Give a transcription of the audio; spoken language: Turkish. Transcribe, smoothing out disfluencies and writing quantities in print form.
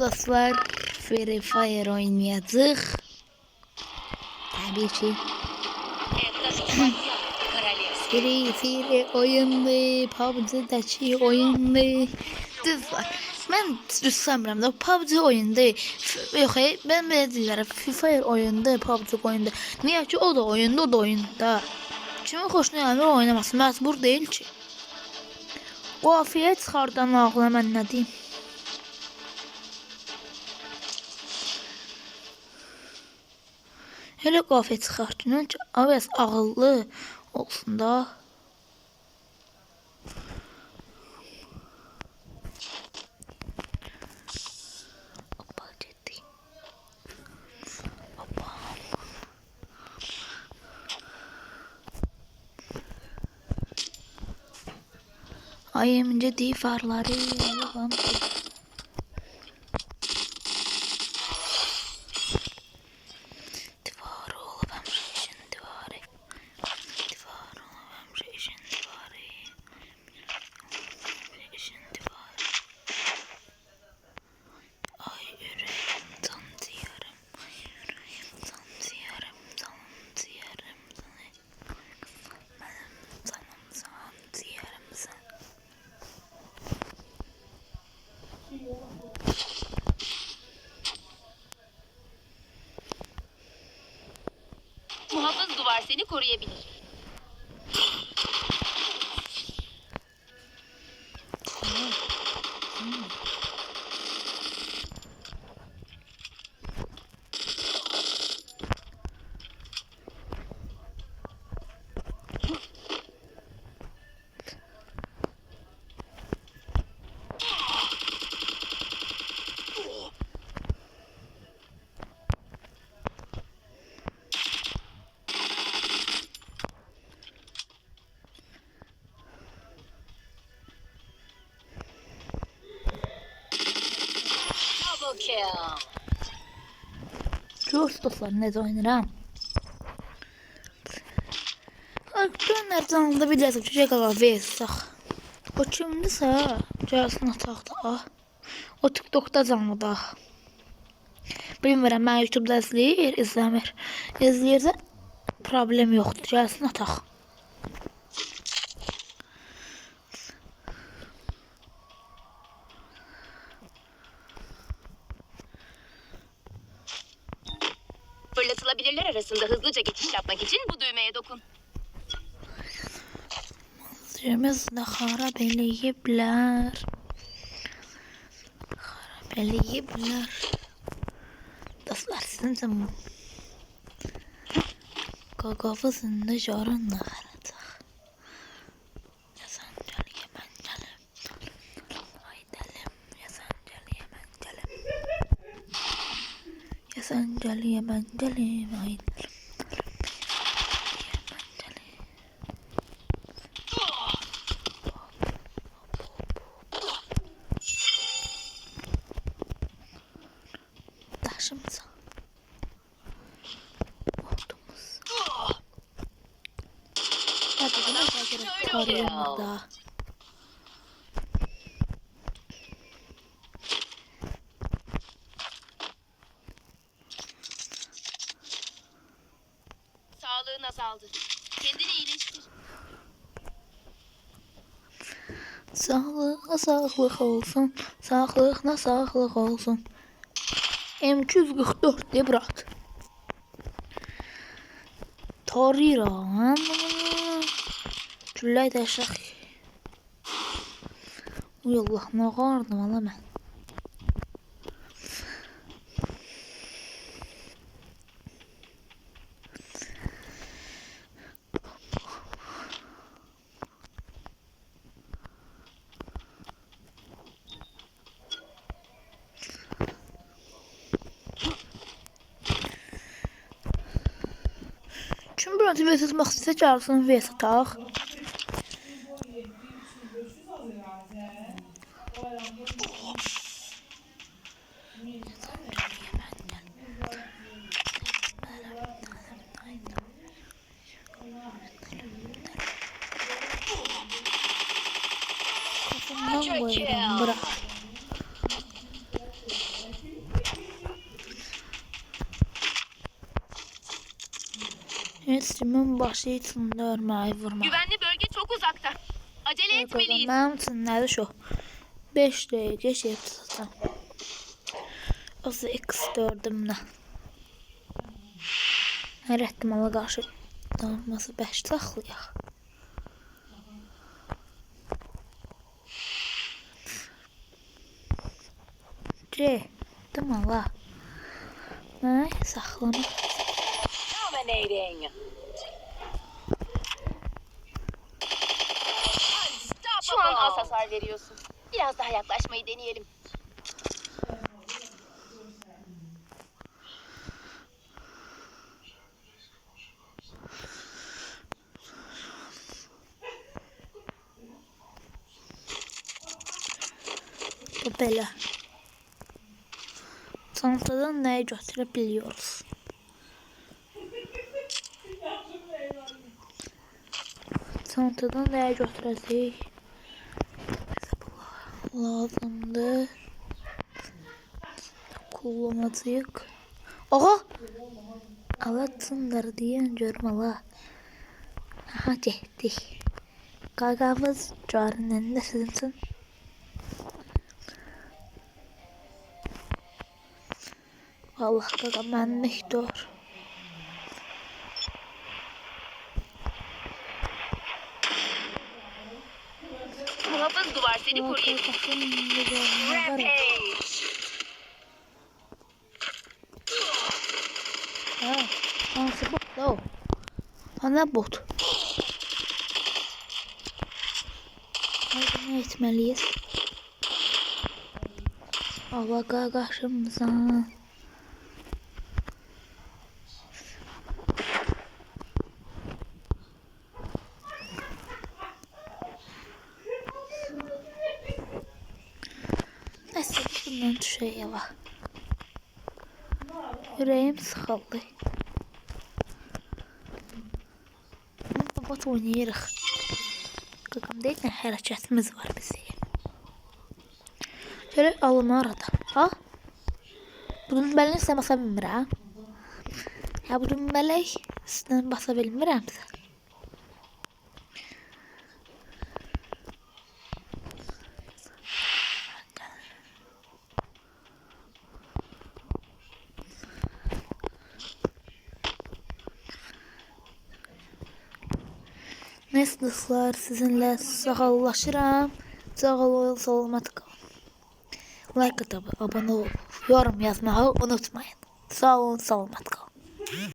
dostlar, Free Fire oynayacağıq. Təbii ki. Free Fire oyundu, PUBG'dəki oyundu. Düzdür. Mən sanmıram da PUBG oyundu. Yox, mən belə deyirəm. Free Fire oyundu, PUBG oyundu. Niyə ki o da oyundu, o da oyunda. Kimin xoşuna gəlmir oynaması, məcbur deyil ki. Qafiyə çıxardan ağla mən nə deyim? Hele qafiyə çıxardan ki, biraz ağıllı olsun da. Ayımca divarları yalan. Divar olup hemşehrin divarı. Divar olup hemşehrin divarı. Hemşehrin divarı. Ay yüreğim can ciğerim. Ay yüreğim can ciğerim. Canım ciğerim seni. Benim canım can ciğerim sen. Muhafız duvar seni koruyabilir. Double kill. Görürsünüz dostlar, necə oynayıram. Arkadaşlar canlıda bilirsiniz ki, qala versək. O kimdirsə, gəlsin ataq da. O TikTokda canlıda. Bilmirəm, mən YouTube'da izləmir. İzləyirsə problem yoxdur, gəlsin ataq. Fırlatılabilirler arasında hızlıca geçiş yapmak için bu düğmeye dokun. Mazimiz də xarab eləyiblər. Xarab eləyiblər. Dostlar, sizin üçün qaqavızın da jarın da xaracaq. Yasan gəliyə mən gəlim. Ay dəlim, yasan gəliyə mən gəlim. Yasan gəliyə mən gəlim, ay dəlim. Taşımıza. Ordumuz. Hadi buna göre tarayalım da. Sağlığın azaldı. Kendini iyileştir. Sağlığa sağlık olsun. Sağlığına sağlık olsun. M244 de bırak. Tarıram. Güllək dəşək. Uy Allah, nə qardım ala mən. Kim bürəntə vs atmaq istəyirsə gəlsin vs ataq. Kafamdan koyarım, bırak. Streamin başı için örmeyi vurma. Güvenli bölge çok uzakta. Acele etmeliyiz. Benim için nerede şu? 5 dakika şey tutsam. O da X4'ümle. Her ehtimala karşı olması 5 saxlayaq. C. Tamam la. Ay saxlama. Dominating. Şu an az hasar veriyorsun. Biraz daha yaklaşmayı deneyelim. Belə. Çantadan nəyi götürə biliyoruz? Çantadan nəyi götürəcəyik? Lazımdır. Kullanacağıq. Oha! Alatsınlar deyən görüm ala. Aha getdik. Qaqamız carın önündə sizin üçün. Allah qaqa mənlikdir. Muhafız duvar seni koruyabilir. Rampage. Ha, hansı bot da o? Ana bot. Hadi nə etməliyiz? Allah qaqaşımıza. Neyse bundan düşəyə bax. Yüreğim sıxıldı. Bot oynayırıq. Qaqam deyil, hərəkətimiz var bizim. Şöyle alma arada. Ha? Bunun belini sen basa bilmirəm. Ya bunun belek üstüne basa bilmirəm sən. Neyse dostlar, sizinle sağollaşıram. Sağ olun, salamat qalın. Like atıp abone olup yorum yazmayı unutmayın. Sağ olun, salamat kalın.